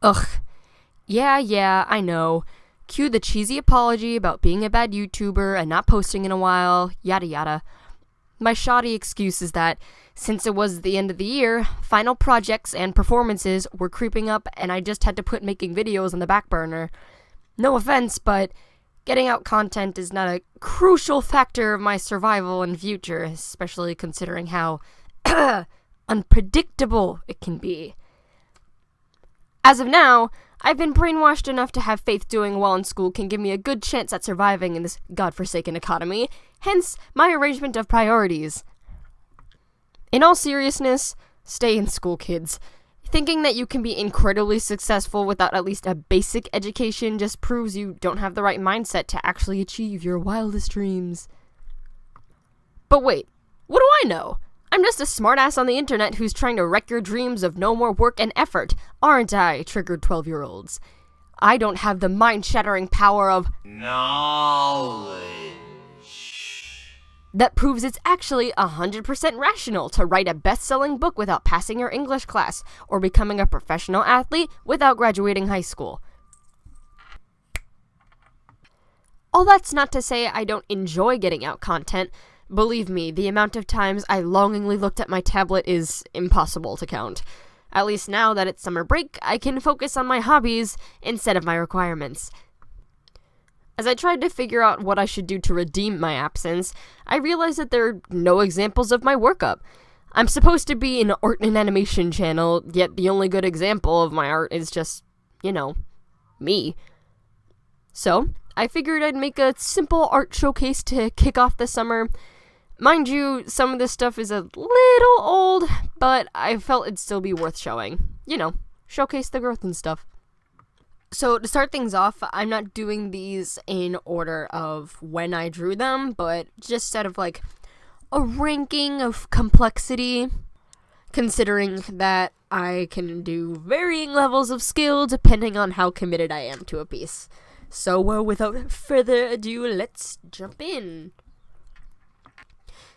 Ugh. Yeah, I know. Cue the cheesy apology about being a bad YouTuber and not posting in a while, yada yada. My shoddy excuse is that, since it was the end of the year, final projects and performances were creeping up and I just had to put making videos on the back burner. No offense, but getting out content is not a crucial factor of my survival and future, especially considering how unpredictable it can be. As of now, I've been brainwashed enough to have faith doing well in school can give me a good chance at surviving in this godforsaken economy, hence my arrangement of priorities. In all seriousness, stay in school, kids. Thinking that you can be incredibly successful without at least a basic education just proves you don't have the right mindset to actually achieve your wildest dreams. But wait, what do I know? I'm just a smartass on the internet who's trying to wreck your dreams of no more work and effort, aren't I, triggered 12-year-olds? I don't have the mind-shattering power of knowledge that proves it's actually 100% rational to write a best-selling book without passing your English class, or becoming a professional athlete without graduating high school. All that's not to say I don't enjoy getting out content. Believe me, the amount of times I longingly looked at my tablet is impossible to count. At least now that it's summer break, I can focus on my hobbies instead of my requirements. As I tried to figure out what I should do to redeem my absence, I realized that there are no examples of my workup. I'm supposed to be an art and animation channel, yet the only good example of my art is just, me. So, I figured I'd make a simple art showcase to kick off the summer. Mind you, some of this stuff is a little old, but I felt it'd still be worth showing. Showcase the growth and stuff. So to start things off, I'm not doing these in order of when I drew them, but just sort of like a ranking of complexity, considering that I can do varying levels of skill depending on how committed I am to a piece. So without further ado, let's jump in.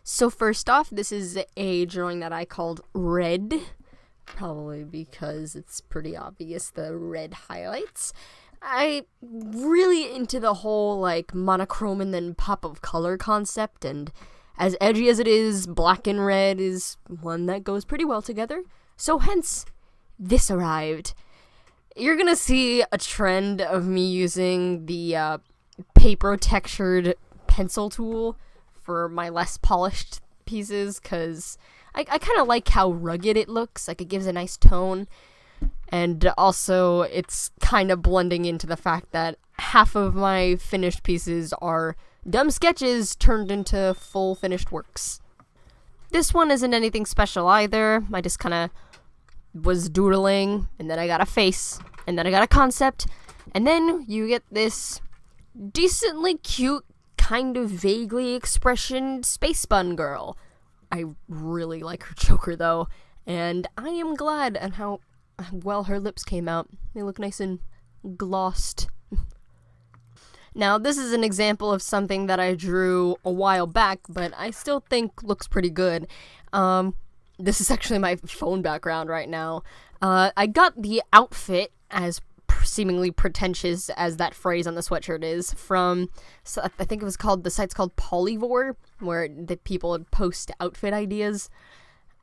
So first off, this is a drawing that I called Red. Probably because it's pretty obvious the red highlights. I'm really into the whole monochrome and then pop of color concept, and as edgy as it is, black and red is one that goes pretty well together. So hence, this arrived. You're gonna see a trend of me using the paper textured pencil tool for my less polished pieces, because I kind of like how rugged it looks. It gives a nice tone. And also, it's kind of blending into the fact that half of my finished pieces are dumb sketches turned into full finished works. This one isn't anything special either. I just kind of was doodling, and then I got a face, and then I got a concept, and then you get this decently cute, kind of vaguely expressioned space bun girl. I really like her choker, though, and I am glad at how well her lips came out. They look nice and glossed. Now, this is an example of something that I drew a while back, but I still think looks pretty good. This is actually my phone background right now. I got the outfit, as seemingly pretentious as that phrase on the sweatshirt is, from, I think the site's called Polyvore, where the people would post outfit ideas.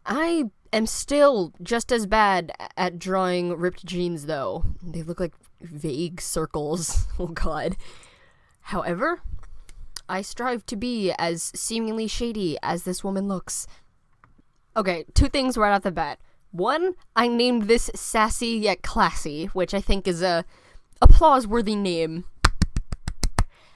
I am still just as bad at drawing ripped jeans, though. They look like vague circles. Oh god. However, I strive to be as seemingly shady as this woman looks. Okay, 2 things right off the bat. 1, I named this Sassy Yet Classy, which I think is a applause-worthy name.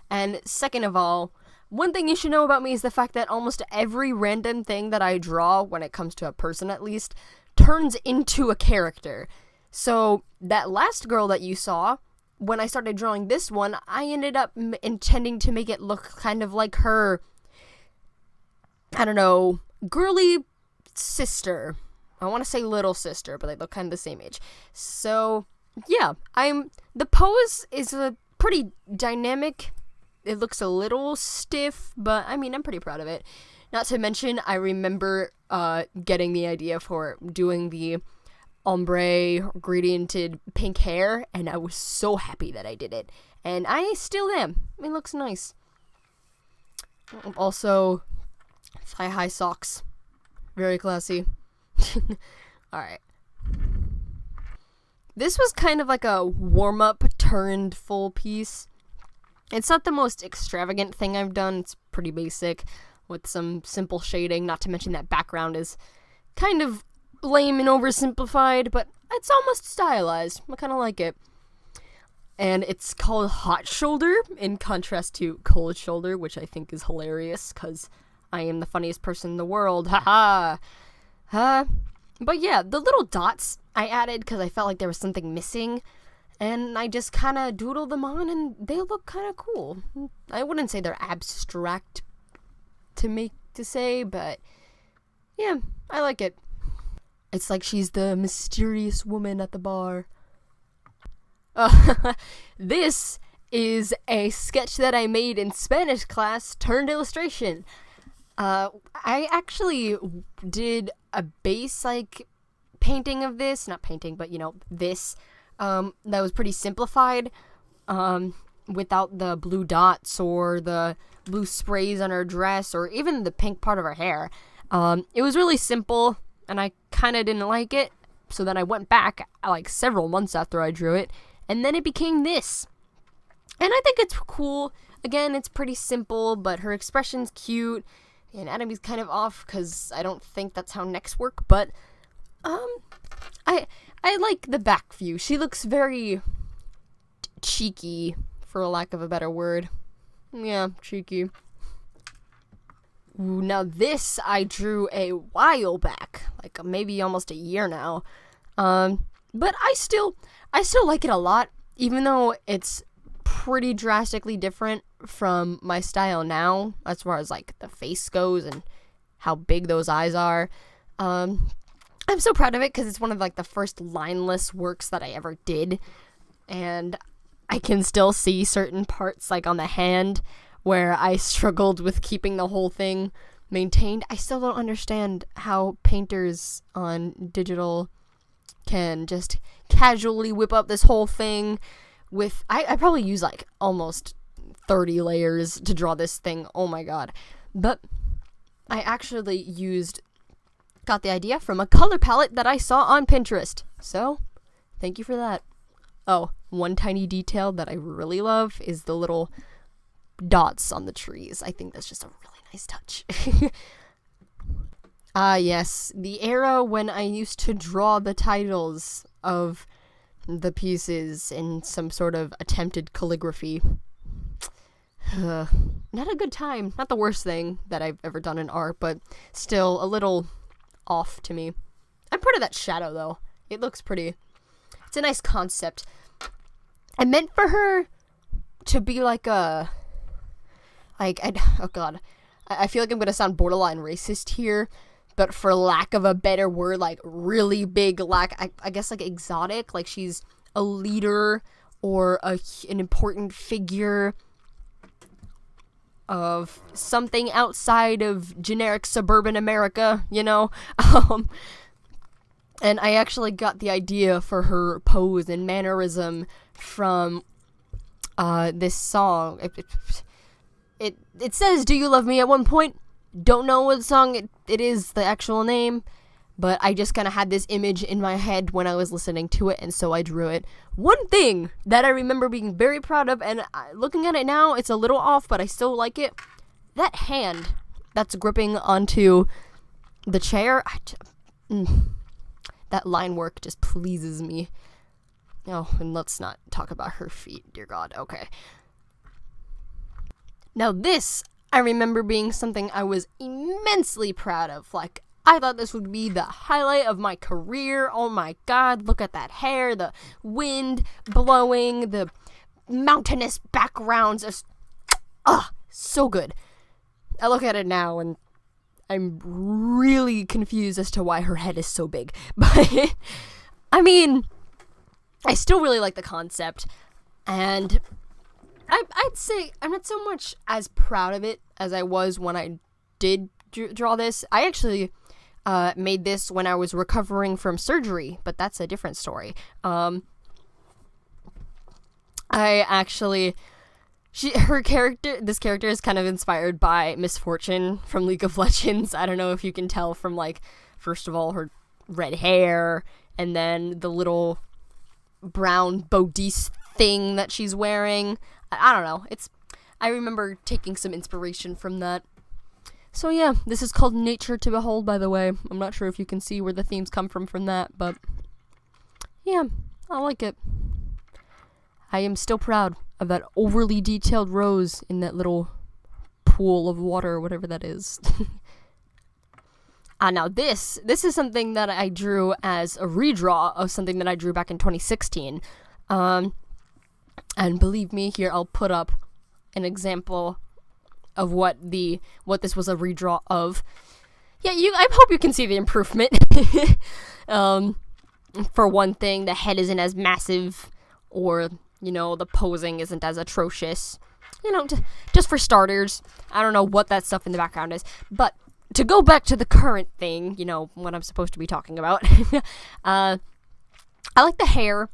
And second of all, one thing you should know about me is the fact that almost every random thing that I draw, when it comes to a person at least, turns into a character. So, that last girl that you saw, when I started drawing this one, I ended up intending to make it look kind of like her, girly sister. I want to say little sister, but they look kind of the same age. So, yeah, the pose is a pretty dynamic. It looks a little stiff, but I'm pretty proud of it. Not to mention, I remember getting the idea for doing the ombre gradiented pink hair, and I was so happy that I did it. And I still am. It looks nice. Also, thigh-high socks. Very classy. Alright. This was kind of like a warm-up turned full piece. It's not the most extravagant thing I've done. It's pretty basic with some simple shading, not to mention that background is kind of lame and oversimplified, but it's almost stylized. I kind of like it. And it's called Hot Shoulder, in contrast to Cold Shoulder, which I think is hilarious, because I am the funniest person in the world. Haha! But yeah, the little dots I added because I felt like there was something missing, and I just kind of doodled them on, and they look kind of cool. I wouldn't say they're abstract to say, but yeah, I like it. It's like she's the mysterious woman at the bar. This is a sketch that I made in Spanish class turned illustration. I actually did a base, painting of this. Not painting, but, this. That was pretty simplified. Without the blue dots or the blue sprays on her dress or even the pink part of her hair. It was really simple, and I kind of didn't like it. So then I went back, several months after I drew it, and then it became this. And I think it's cool. Again, it's pretty simple, but her expression's cute. The anatomy's kind of off, because I don't think that's how necks work, but, I like the back view. She looks very cheeky, for lack of a better word. Yeah, cheeky. Ooh, now this I drew a while back, maybe almost a year now. But I still like it a lot, even though it's pretty drastically different from my style now, as far as the face goes and how big those eyes are. I'm so proud of it because it's one of the first lineless works that I ever did, and I can still see certain parts on the hand where I struggled with keeping the whole thing maintained. I still don't understand how painters on digital can just casually whip up this whole thing with, I probably use almost 30 layers to draw this thing. Oh my god. But I actually got the idea from a color palette that I saw on Pinterest. So, thank you for that. Oh, one tiny detail that I really love is the little dots on the trees. I think that's just a really nice touch. Yes, the era when I used to draw the titles of the pieces in some sort of attempted calligraphy. Not a good time. Not the worst thing that I've ever done in art, but still a little off to me. I'm proud of that shadow, though. It looks pretty. It's a nice concept. I meant for her to be oh god. I feel like I'm gonna sound borderline racist here, but for lack of a better word, really big, I guess exotic, she's a leader or an important figure of something outside of generic suburban America, and I actually got the idea for her pose and mannerism from this song. It says "Do You Love Me" at one point. Don't know what song it is, the actual name, but I just kind of had this image in my head when I was listening to it, and so I drew it. One thing that I remember being very proud of, and looking at it now, it's a little off, but I still like it. That hand that's gripping onto the chair, that line work just pleases me. Oh, and let's not talk about her feet, dear God. Okay. Now this, I remember being something I was immensely proud of. I thought this would be the highlight of my career. Oh my god, look at that hair, the wind blowing, the mountainous backgrounds. So good. I look at it now and I'm really confused as to why her head is so big. But, I mean, I still really like the concept. And I'd say I'm not so much as proud of it as I was when I did draw this. I actually made this when I was recovering from surgery, but that's a different story. This character is kind of inspired by Misfortune from League of Legends. I don't know if you can tell from, like, first of all, her red hair, and then the little brown bodice thing that she's wearing. I don't know. I remember taking some inspiration from that. So yeah, this is called Nature to Behold, by the way. I'm not sure if you can see where the themes come from that, but yeah, I like it. I am still proud of that overly detailed rose in that little pool of water, or whatever that is. Now this is something that I drew as a redraw of something that I drew back in 2016. And believe me, here I'll put up an example of what this was a redraw of. Yeah, I hope you can see the improvement. For one thing, the head isn't as massive, or, you know, the posing isn't as atrocious. You know, just for starters. I don't know what that stuff in the background is. But to go back to the current thing, you know, what I'm supposed to be talking about. I like the hair.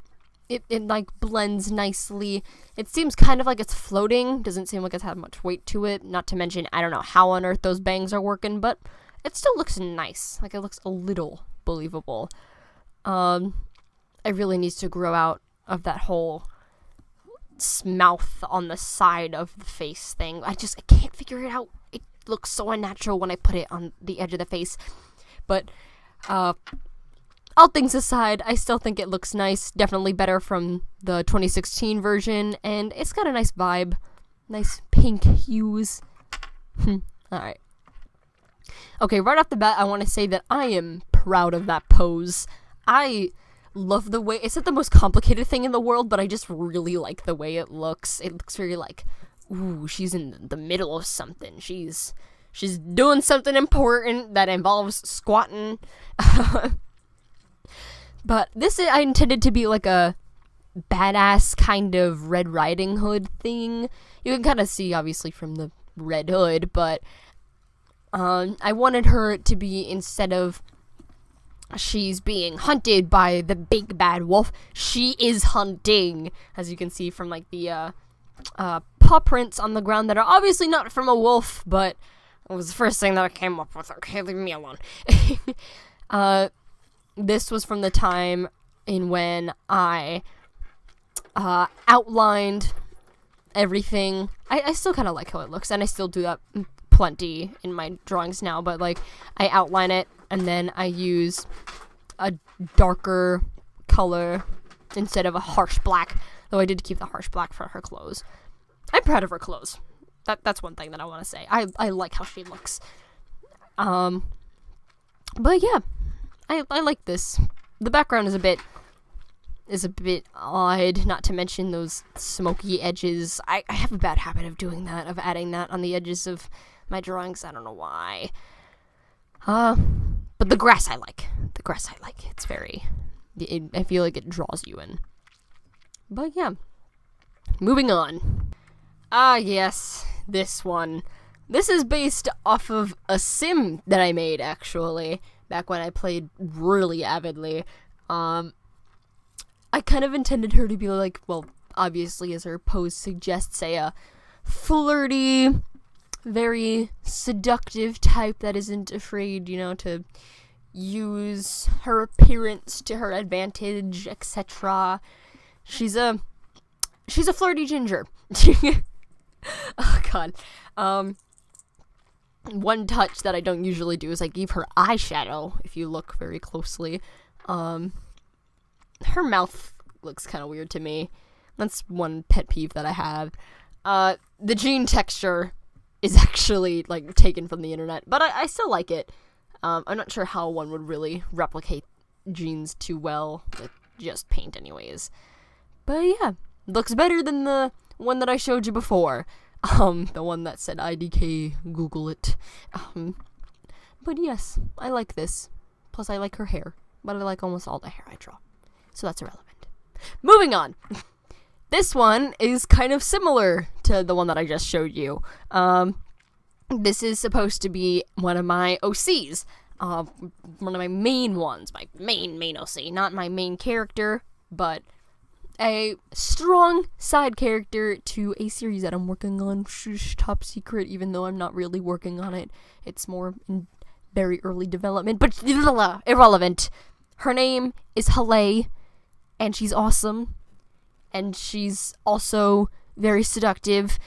It like blends nicely. It seems kind of like it's floating. Doesn't seem like it's had much weight to it. Not to mention, I don't know how on earth those bangs are working, but it still looks nice. Like, it looks a little believable. It really needs to grow out of that whole mouth on the side of the face thing. I can't figure it out. It looks so unnatural when I put it on the edge of the face. But, all things aside, I still think it looks nice. Definitely better from the 2016 version, and it's got a nice vibe. Nice pink hues. Alright. Okay, right off the bat, I want to say that I am proud of that pose. I love the way... It's not the most complicated thing in the world, but I just really like the way it looks. It looks very like, ooh, she's in the middle of something. She's doing something important that involves squatting. But this I intended to be like a badass kind of Red Riding Hood thing. You can kind of see, obviously, from the red hood, but I wanted her to be, instead of she's being hunted by the big bad wolf, she is hunting, as you can see from, like, the paw prints on the ground that are obviously not from a wolf, but it was the first thing that I came up with. Okay, leave me alone. This was from the time in when I outlined everything. I still kind of like how it looks, and I still do that plenty in my drawings now, but, like, I outline it, and then I use a darker color instead of a harsh black, though I did keep the harsh black for her clothes. I'm proud of her clothes. That's one thing that I want to say. I like how she looks. But yeah, I like this. The background is a bit odd, not to mention those smoky edges. I have a bad habit of doing that, of adding that on the edges of my drawings. I don't know why. But the grass I like. It's very... I feel like it draws you in. But yeah. Moving on. Yes. This one. This is based off of a sim that I made, actually, back when I played really avidly. I kind of intended her to be like, well, obviously, as her pose suggests, a flirty, very seductive type that isn't afraid, to use her appearance to her advantage, etc. She's a flirty ginger. Oh, God. One touch that I don't usually do is I gave her eyeshadow, if you look very closely. Her mouth looks kind of weird to me. That's one pet peeve that I have. The jean texture is actually, like, taken from the internet, but I still like it. I'm not sure how one would really replicate jeans too well with just paint anyways. But yeah, looks better than the one that I showed you before. The one that said IDK, Google it. But yes, I like this. Plus I like her hair, but I like almost all the hair I draw. So that's irrelevant. Moving on. This one is kind of similar to the one that I just showed you. This is supposed to be one of my OCs. one of my main ones, my main OC, not my main character, but a strong side character to a series that I'm working on. Shush, top secret, even though I'm not really working on it. It's more in very early development, but irrelevant. Her name is Haley, and she's awesome, and she's also very seductive.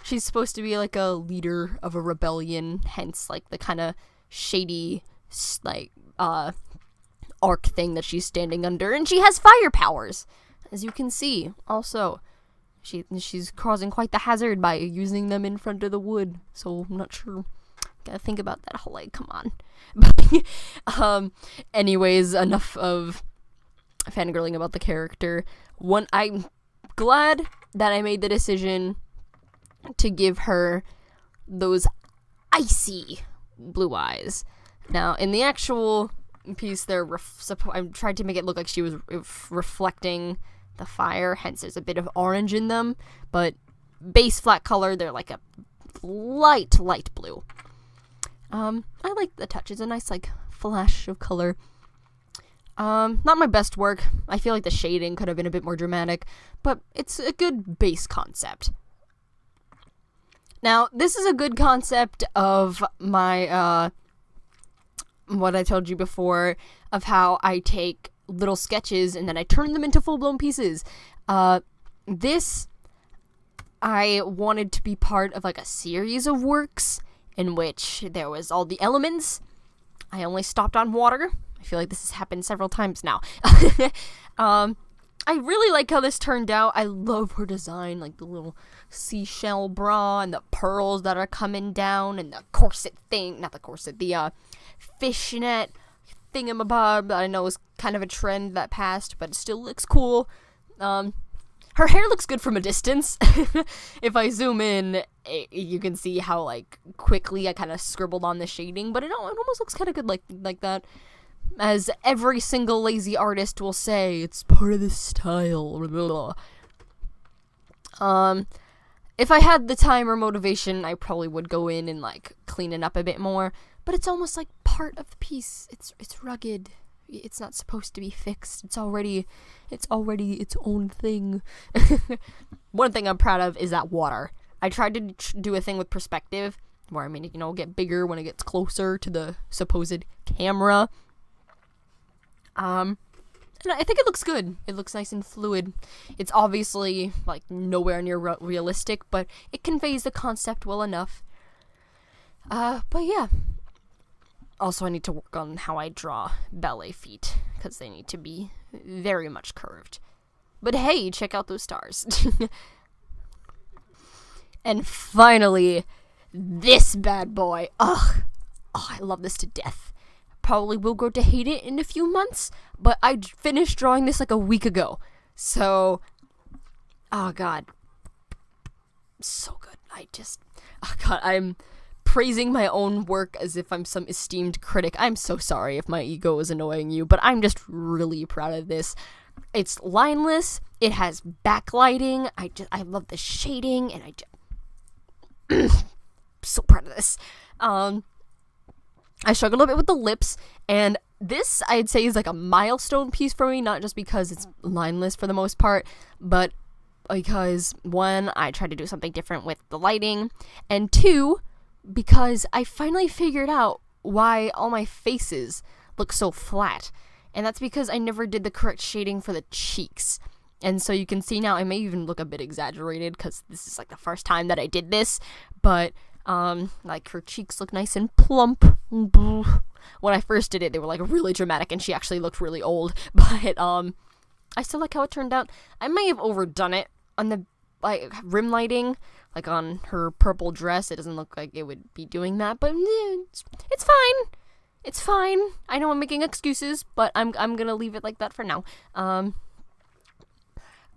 She's supposed to be like a leader of a rebellion, hence like the kind of shady, like, arc thing that she's standing under, and she has fire powers, as you can see. Also, she's causing quite the hazard by using them in front of the wood, so I'm not sure. Gotta think about that whole, like, come on. But, anyways, enough of fangirling about the character. I'm glad that I made the decision to give her those icy blue eyes. Now, in the actual piece, I tried to make it look like she was reflecting the fire, hence there's a bit of orange in them, but base flat color, they're like a light blue. I like the touch. It's a nice, like, flash of color. Not my best work. I feel like the shading could have been a bit more dramatic, but it's a good base concept. Now, this is a good concept of my, what I told you before, of how I take little sketches and then I turn them into full-blown pieces. This, I wanted to be part of, like, a series of works in which there was all the elements. I only stopped on water. I feel like this has happened several times now. I really like how this turned out. I love her design, like the little seashell bra and the pearls that are coming down and the corset thing, not the corset, the fishnet thingamabob that I know is kind of a trend that passed, but it still looks cool. Her hair looks good from a distance. If I zoom in, you can see how, like, quickly I kind of scribbled on the shading, but it almost looks kind of good like that. As every single lazy artist will say, it's part of the style. If I had the time or motivation, I probably would go in and, like, clean it up a bit more, but it's almost like part of the piece. It's rugged. It's not supposed to be fixed. It's already its own thing. One thing I'm proud of is that water. I tried to do a thing with perspective, where I mean, get bigger when it gets closer to the supposed camera. And I think it looks good. It looks nice and fluid. It's obviously, like, nowhere near realistic, but it conveys the concept well enough. But yeah. Also, I need to work on how I draw ballet feet, because they need to be very much curved. But hey, check out those stars. And finally, this bad boy. Ugh. Oh, I love this to death. Probably will grow to hate it in a few months, but I finished drawing this like a week ago. So, oh god. So good. I'm praising my own work as if I'm some esteemed critic. I'm so sorry if my ego is annoying you, but I'm just really proud of this. It's lineless, it has backlighting, I love the shading, and I'm so proud of this. I struggled a bit with the lips, and this, I'd say, is like a milestone piece for me, not just because it's lineless for the most part, but because, one, I tried to do something different with the lighting, and two, because I finally figured out why all my faces look so flat, and that's because I never did the correct shading for the cheeks. And so you can see now, I may even look a bit exaggerated, because this is like the first time that I did this, but like, her cheeks look nice and plump. When I first did it, they were like really dramatic, and she actually looked really old, but I still like how it turned out. I may have overdone it on the, like, rim lighting, like on her purple dress. It doesn't look like it would be doing that, but it's fine. It's fine. I know I'm making excuses, but I'm gonna leave it like that for now.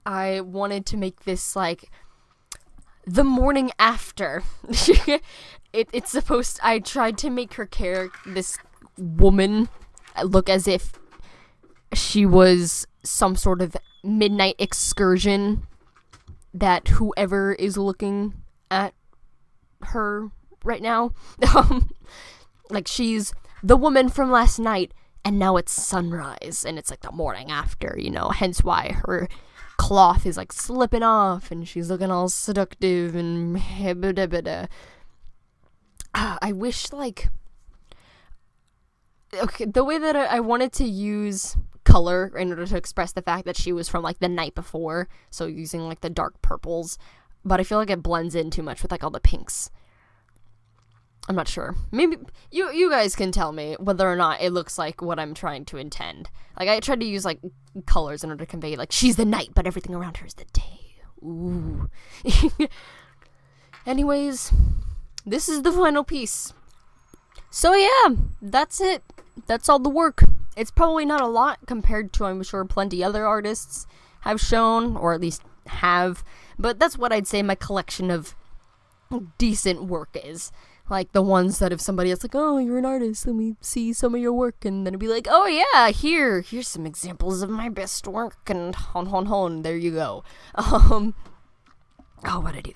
I wanted to make this, like, the morning after. It's supposed, I tried to make her this woman, look as if she was some sort of midnight excursion that whoever is looking at her right now. like she's the woman from last night, and now it's sunrise, and it's like the morning after, you know, hence why her cloth is like slipping off, and she's looking all seductive and I wish, like, okay, the way that I wanted to use color in order to express the fact that she was from, like, the night before, so using, like, the dark purples, but I feel like it blends in too much with, like, all the pinks. I'm not sure. Maybe you guys can tell me whether or not it looks like what I'm trying to intend. Like, I tried to use, like, colors in order to convey, like, she's the night, but everything around her is the day. Ooh. Anyways, this is the final piece. So yeah, that's it. That's all the work. It's probably not a lot compared to, I'm sure, plenty other artists have shown, or at least have, but that's what I'd say my collection of decent work is. Like, the ones that if somebody else like, oh, you're an artist, let me see some of your work, and then it'd be like, oh yeah, here's some examples of my best work, and hon, there you go. Oh, what'd I do?